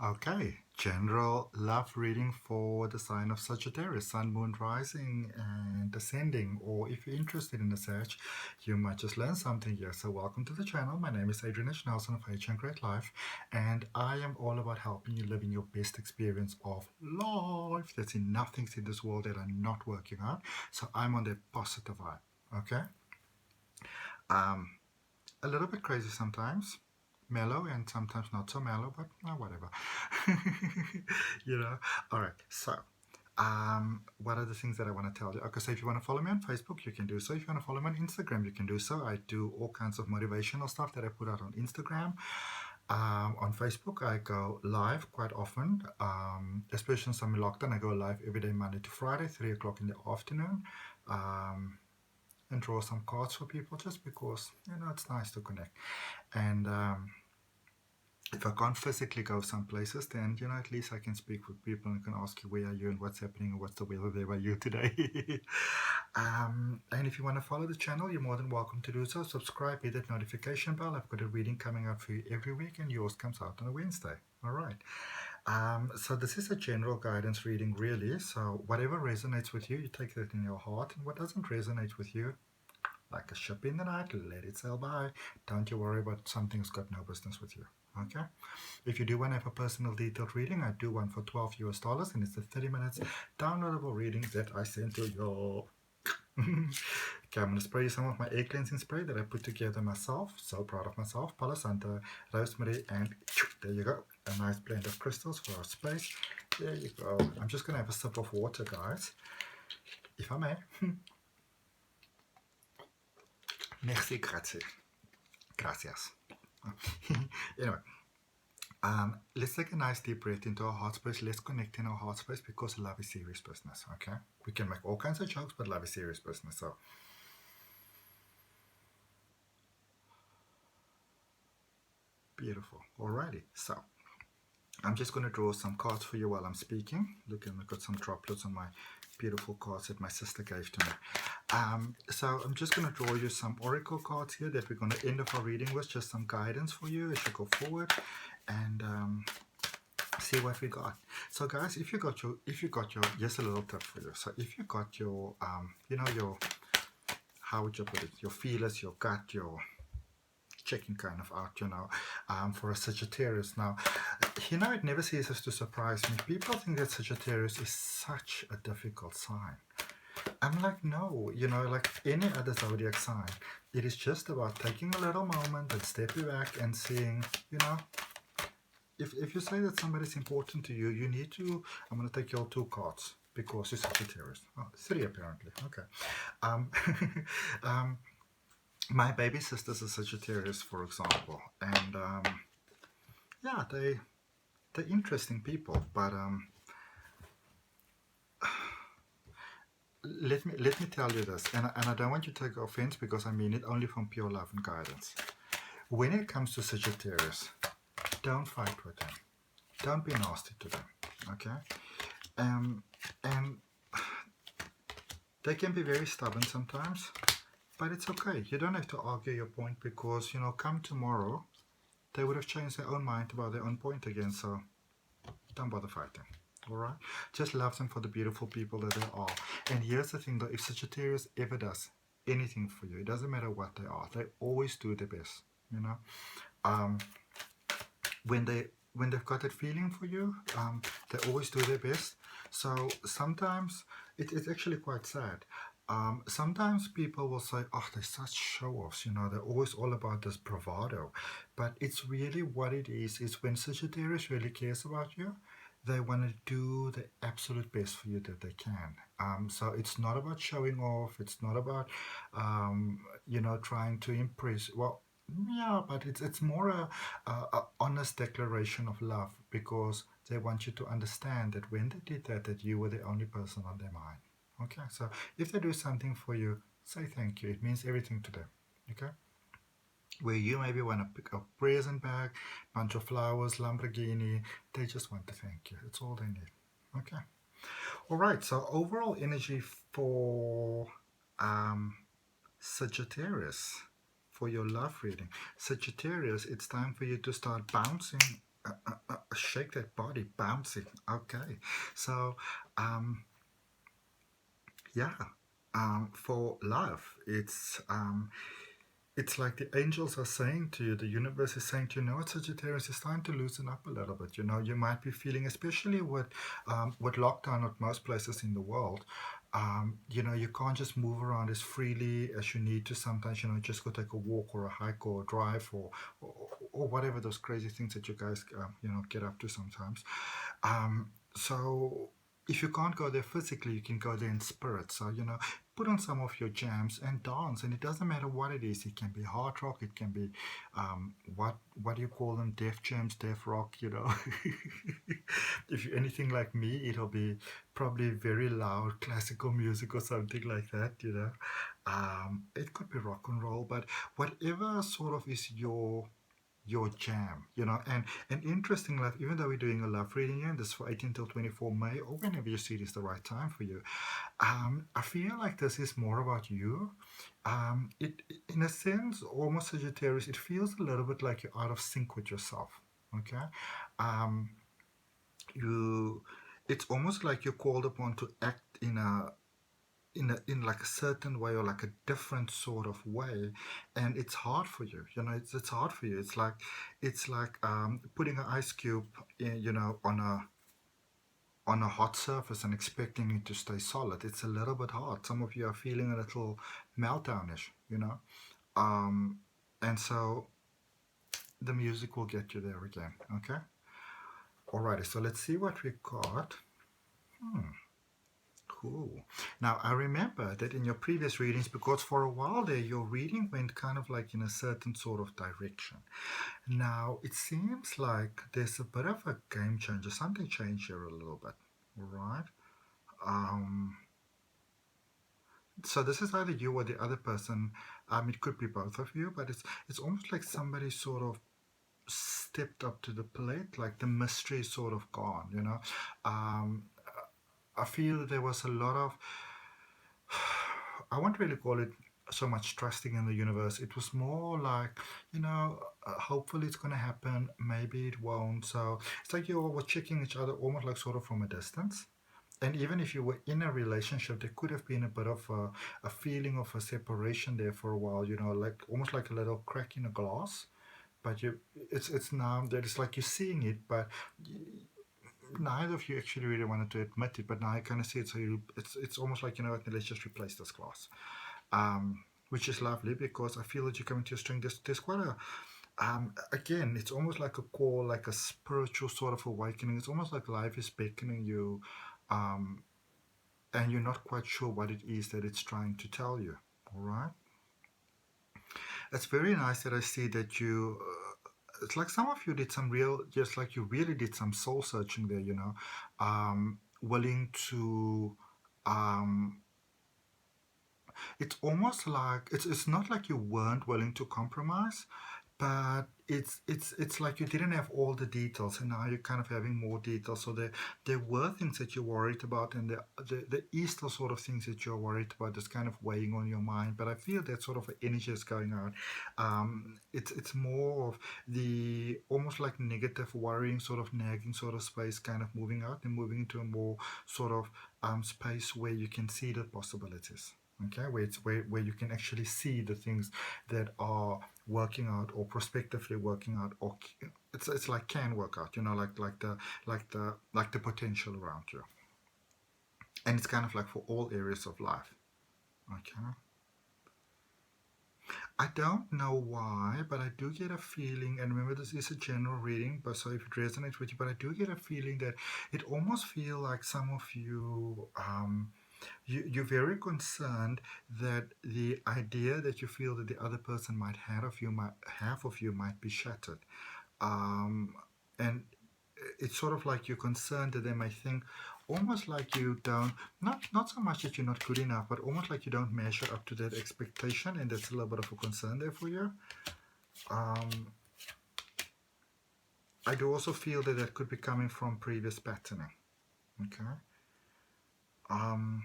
Okay, general love reading for the sign of Sagittarius, Sun, Moon, Rising, and Ascending. Or if you're interested in the Sag, you might just learn something here. So, welcome to the channel. My name is Adrian Nelson of H and Great Life, and I am all about helping you living your best experience of life. There's enough things in this world that are not working out, so I'm on the positive vibe. Okay, um, a little bit crazy sometimes, mellow, and sometimes not so mellow, but whatever. All right, so what are the things that I want to tell you? Okay, so if you want to follow me on Facebook, you can do so. If you want to follow me on Instagram, you can do so. I do all kinds of motivational stuff that I put out on Instagram. On Facebook, I go live quite often, especially since I'm in lockdown. I go live every day, Monday to Friday, 3 o'clock in the afternoon. And draw some cards for people just because, it's nice to connect. And if I can't physically go some places, then, at least I can speak with people and can ask you, where are you and what's happening and what's the weather there by you today. And if you want to follow the channel, you're more than welcome to do so. Subscribe, hit that notification bell. I've got a reading coming out for you every week, and yours comes out on a Wednesday. All right. So this is a general guidance reading, really. So whatever resonates with you, you take that in your heart. And what doesn't resonate with you, like a ship in the night, let it sail by. Don't you worry about something's got no business with you. Okay? If you do want to have a personal detailed reading, I do one for $12 US, and it's a 30 minutes downloadable reading that I send to you. Okay, I'm going to spray you some of my air cleansing spray that I put together myself. So proud of myself. Palo Santo, rosemary, and there you go. A nice blend of crystals for our space. There you go. I'm just going to have a sip of water, guys, if I may. Merci, grazie. Gracias. Anyway, let's take a nice deep breath into our heart space. Let's connect in our heart space because love is serious business, okay? We can make all kinds of jokes, but love is serious business. So, beautiful. Alrighty. So, I'm just going to draw some cards for you while I'm speaking. Look, I've got some droplets on my beautiful cards that my sister gave to me. So I'm just going to draw you some oracle cards here that we're going to end off our reading with, just some guidance for you as you go forward, and see what we got. So guys, if you got your, just a little tip for you. So if you got your, your, how would you put it, your feelers, your gut, your checking kind of out, for a Sagittarius. Now, it never ceases to surprise me. People think that Sagittarius is such a difficult sign. I'm like, no, like any other zodiac sign, it is just about taking a little moment and stepping back and seeing, if you say that somebody's important to you, you need to, I'm going to take your 2 cards because you're Sagittarius. Oh, 3 apparently. Okay. My baby sister's a Sagittarius, for example, and yeah, they're interesting people, but let me tell you this, and I don't want you to take offense because I mean it only from pure love and guidance. When it comes to Sagittarius, don't fight with them. Don't be nasty to them, okay? And they can be very stubborn sometimes, but it's okay. You don't have to argue your point because, come tomorrow, they would have changed their own mind about their own point again, so don't bother fighting. Alright? Just love them for the beautiful people that they are. And here's the thing though, if Sagittarius ever does anything for you, it doesn't matter what they are, they always do their best. When they've got that feeling for you, they always do their best. So sometimes it's actually quite sad. Sometimes people will say, oh, they're such show-offs, they're always all about this bravado. But it's really what it is when Sagittarius really cares about you, they want to do the absolute best for you that they can. So it's not about showing off. It's not about, trying to impress. Well, yeah, but it's more a honest declaration of love because they want you to understand that when they did that, that you were the only person on their mind. Okay, so if they do something for you, say thank you. It means everything to them. Okay, where you maybe want to pick a present bag, bunch of flowers, Lamborghini, they just want to thank you. It's all they need. Okay. All right. So overall energy for Sagittarius, for your love reading. Sagittarius, it's time for you to start bouncing shake that body, bouncing. Okay, so um, yeah, for love, it's like the angels are saying to you, the universe is saying to you, no, Sagittarius, it's time to loosen up a little bit. You know, you might be feeling, especially with lockdown at most places in the world, you know, you can't just move around as freely as you need to. Sometimes, you know, just go take a walk or a hike or a drive or, or whatever those crazy things that you guys, you know, get up to sometimes. So if you can't go there physically, you can go there in spirit. So, you know, put on some of your jams and dance. And it doesn't matter what it is. It can be hard rock. It can be, what do you call them? Deaf jams, deaf rock, you know. If you're anything like me, it'll be probably very loud classical music or something like that, you know. It could be rock and roll, but whatever sort of is your jam, you know. And interesting enough, even though we're doing a love reading, and this for 18 till 24 May, or whenever you see it is the right time for you, I feel like this is more about you. It, in a sense, almost Sagittarius, it feels a little bit like you're out of sync with yourself. Okay, um, you, it's almost like you're called upon to act in like a certain way or like a different sort of way, and it's hard for you, you know. It's hard for you. It's like putting an ice cube in, you know, on a hot surface and expecting it to stay solid. It's a little bit hard. Some of you are feeling a little meltdownish, you know. um and so the music will get you there again. Okay, alrighty, so let's see what we got. Cool. Now, I remember that in your previous readings, because for a while there, your reading went kind of like in a certain sort of direction. Now, it seems like there's a bit of a game changer. Something changed here a little bit, right? Um, so this is either you or the other person. It could be both of you, but it's almost like somebody sort of stepped up to the plate, like the mystery is sort of gone, you know. Um, I feel there was a lot of, I won't really call it so much trusting in the universe. It was more like, you know, hopefully it's going to happen, maybe it won't. So it's like you all were checking each other almost like sort of from a distance. And even if you were in a relationship, there could have been a bit of a feeling of a separation there for a while, you know, like almost like a little crack in a glass. But it's now that it's like you're seeing it, but neither of you actually really wanted to admit it. But now I kind of see it, so it's almost like, you know, let's just replace this glass, which is lovely because I feel that you're coming to your strength. There's quite a again, it's almost like a call, like a spiritual sort of awakening. It's almost like life is beckoning you, um, and you're not quite sure what it is that it's trying to tell you. All right. It's very nice that I see that you. It's like some of you did some real, just like you really did some soul searching there. You know, willing to. Um, it's almost like it's not like you weren't willing to compromise, but it's like you didn't have all the details, and now you're kind of having more details. So there were things that you're worried about, and the Easter sort of things that you're worried about that's kind of weighing on your mind. But I feel that sort of energy is going out. It's more of the almost like negative worrying, sort of nagging sort of space, kind of moving out and moving into a more sort of space where you can see the possibilities. Okay, where you can actually see the things that are working out or prospectively working out, or it's like can work out, you know, like the potential around you. And it's kind of like for all areas of life. Okay, I don't know why, but I do get a feeling, and remember this is a general reading, but so if it resonates with you, but I do get a feeling that it almost feel like some of you you're very concerned that the idea that you feel that the other person might have of you might be shattered, um, and it's sort of like you're concerned that they may think almost like you don't, not so much that you're not good enough, but almost like you don't measure up to that expectation, and that's a little bit of a concern there for you. um, I do also feel that that could be coming from previous patterning. Okay, um,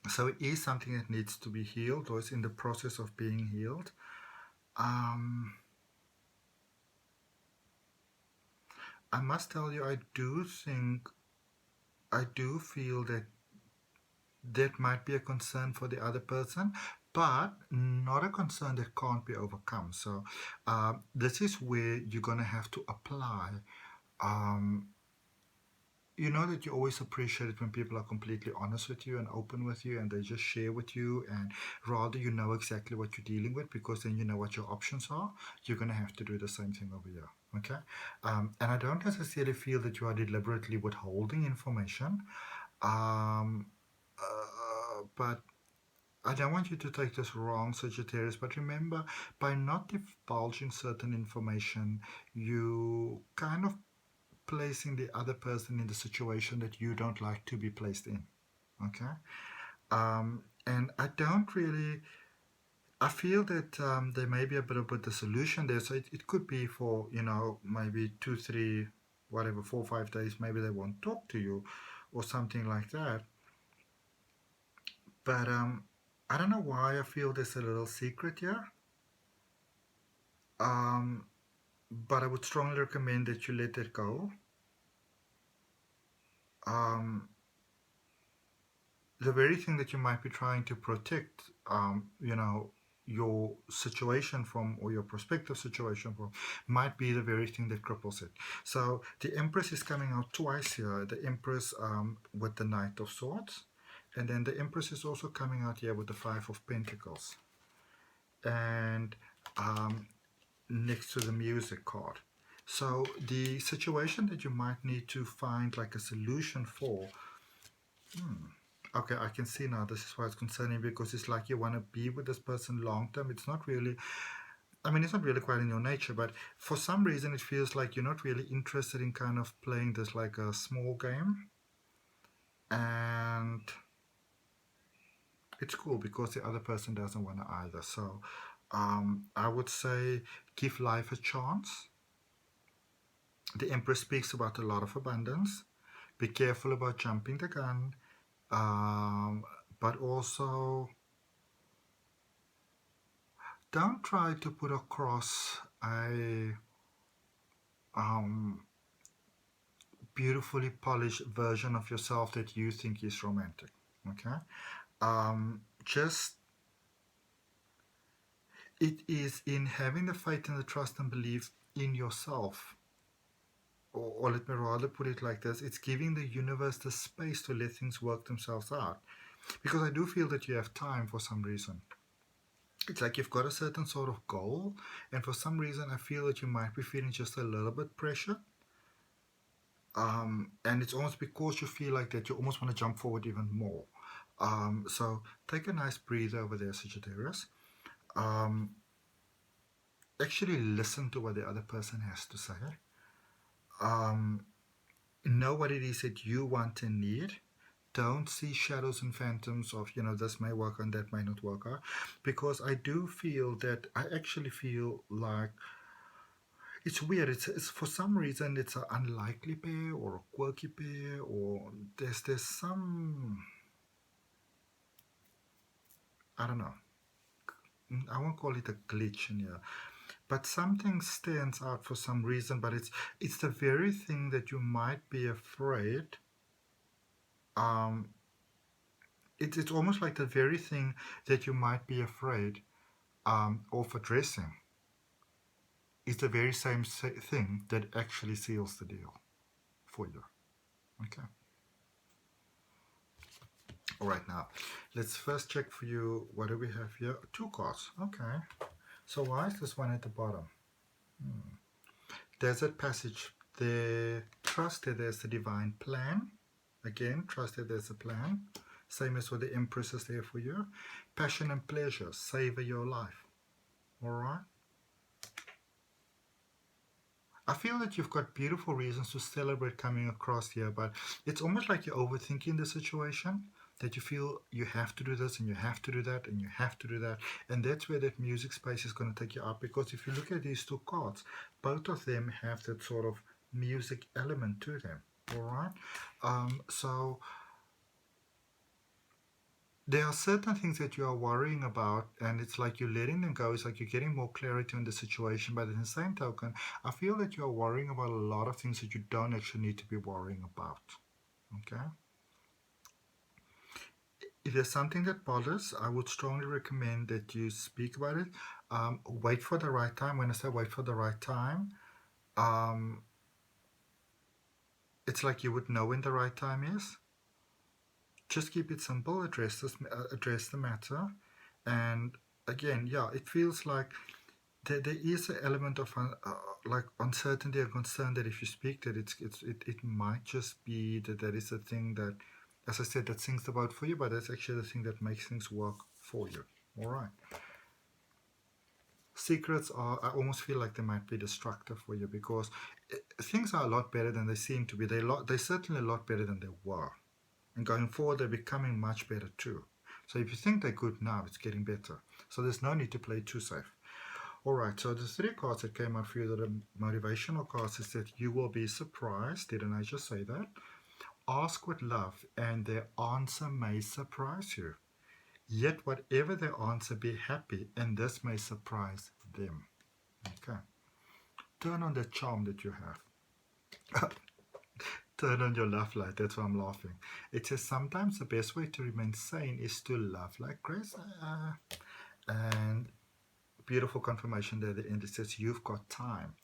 so it is something that needs to be healed, or it's in the process of being healed. um, I must tell you, I do feel that that might be a concern for the other person, but not a concern that can't be overcome. So this is where you're going to have to apply. Um, you know that you always appreciate it when people are completely honest with you and open with you, and they just share with you, and rather you know exactly what you're dealing with, because then you know what your options are. You're going to have to do the same thing over here. Okay. And I don't necessarily feel that you are deliberately withholding information. Um, but I don't want you to take this wrong, Sagittarius, but remember, by not divulging certain information, you kind of placing the other person in the situation that you don't like to be placed in. Okay? And I don't really, I feel that there may be a bit of a dissolution there. So it could be for, maybe 2, 3, whatever, 4, 5 days. Maybe they won't talk to you or something like that. But I don't know why I feel there's a little secret here. But I would strongly recommend that you let it go. The very thing that you might be trying to protect, your situation from, or your prospective situation from, might be the very thing that cripples it. So the Empress is coming out twice here. The Empress with the Knight of Swords, and then the Empress is also coming out here with the Five of Pentacles, and next to the Music card. So the situation that you might need to find like a solution for, okay, I can see now this is why it's concerning, because it's like you want to be with this person long term. It's not really, it's not really quite in your nature, but for some reason it feels like you're not really interested in kind of playing this like a small game. And it's cool because the other person doesn't want to either. So I would say give life a chance. The Empress speaks about a lot of abundance. Be careful about jumping the gun, but also don't try to put across a beautifully polished version of yourself that you think is romantic. Okay, just it is in having the faith and the trust and belief in yourself, or let me rather put it like this: it's giving the universe the space to let things work themselves out. Because I do feel that you have time for some reason. It's like you've got a certain sort of goal, and for some reason I feel that you might be feeling just a little bit pressure. And it's almost because you feel like that you almost want to jump forward even more. So take a nice breather over there, Sagittarius. Actually listen to what the other person has to say. Know what it is that you want and need. Don't see shadows and phantoms of, this may work and that may not work out. Because I do feel that, I actually feel like it's weird. It's for some reason it's an unlikely pair or a quirky pair, or there's some, I don't know. I won't call it a glitch in here, but something stands out for some reason. But it's the very thing that you might be afraid. It's almost like the very thing that you might be afraid of addressing is the very same thing that actually seals the deal for you. Okay. All right, now let's first check for you. What do we have here? 2 cards. Okay. So why is this one at the bottom? Desert Passage. Trust that there's a divine plan. Again, trust that there's a plan. Same as what the Empress is there for you. Passion and pleasure. Savor your life. All right. I feel that you've got beautiful reasons to celebrate coming across here, but it's almost like you're overthinking the situation, that you feel you have to do this and you have to do that and you have to do that. And that's where that music space is going to take you up, because if you look at these 2 cards, both of them have that sort of music element to them. All right. So there are certain things that you are worrying about, and it's like you're letting them go. It's like you're getting more clarity on the situation, but in the same token, I feel that you're worrying about a lot of things that you don't actually need to be worrying about. Okay? If there's something that bothers, I would strongly recommend that you speak about it. Wait for the right time. When I say wait for the right time, um, it's like you would know when the right time is. Just keep it simple. Address the matter, and again, yeah, it feels like there is an element of like uncertainty and concern that if you speak, that it might just be that that is the thing that, as I said, that things about for you, but that's actually the thing that makes things work for you. All right. Secrets are, I almost feel like they might be destructive for you because things are a lot better than they seem to be. They're certainly a lot better than they were. And going forward, they're becoming much better too. So if you think they're good now, it's getting better. So there's no need to play too safe. All right, so the three cards that came out for you that are motivational cards is that you will be surprised. Didn't I just say that? Ask with love, and their answer may surprise you. Yet, whatever their answer, be happy, and this may surprise them. Okay. Turn on the charm that you have. Turn on your love light. That's why I'm laughing. It says sometimes the best way to remain sane is to love like crazy. And beautiful confirmation there at the end. It says you've got time.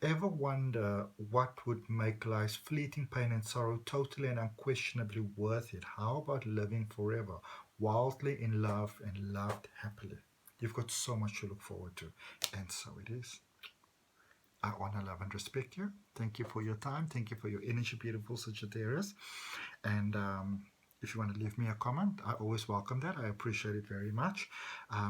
Ever wonder what would make life's fleeting pain and sorrow totally and unquestionably worth it? How about living forever, wildly in love and loved happily? You've got so much to look forward to. And so it is. I honor, love, and respect you. Thank you for your time. Thank you for your energy, beautiful Sagittarius. And if you want to leave me a comment, I always welcome that. I appreciate it very much.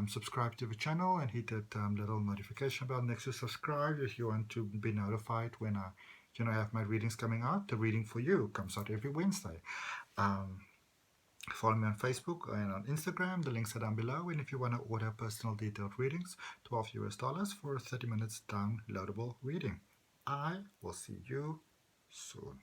Subscribe to the channel and hit that little notification bell next to subscribe if you want to be notified when I have my readings coming out. The reading for you comes out every Wednesday. Follow me on Facebook and on Instagram. The links are down below. And if you want to order personal detailed readings, $12 for a 30 minutes downloadable reading. I will see you soon.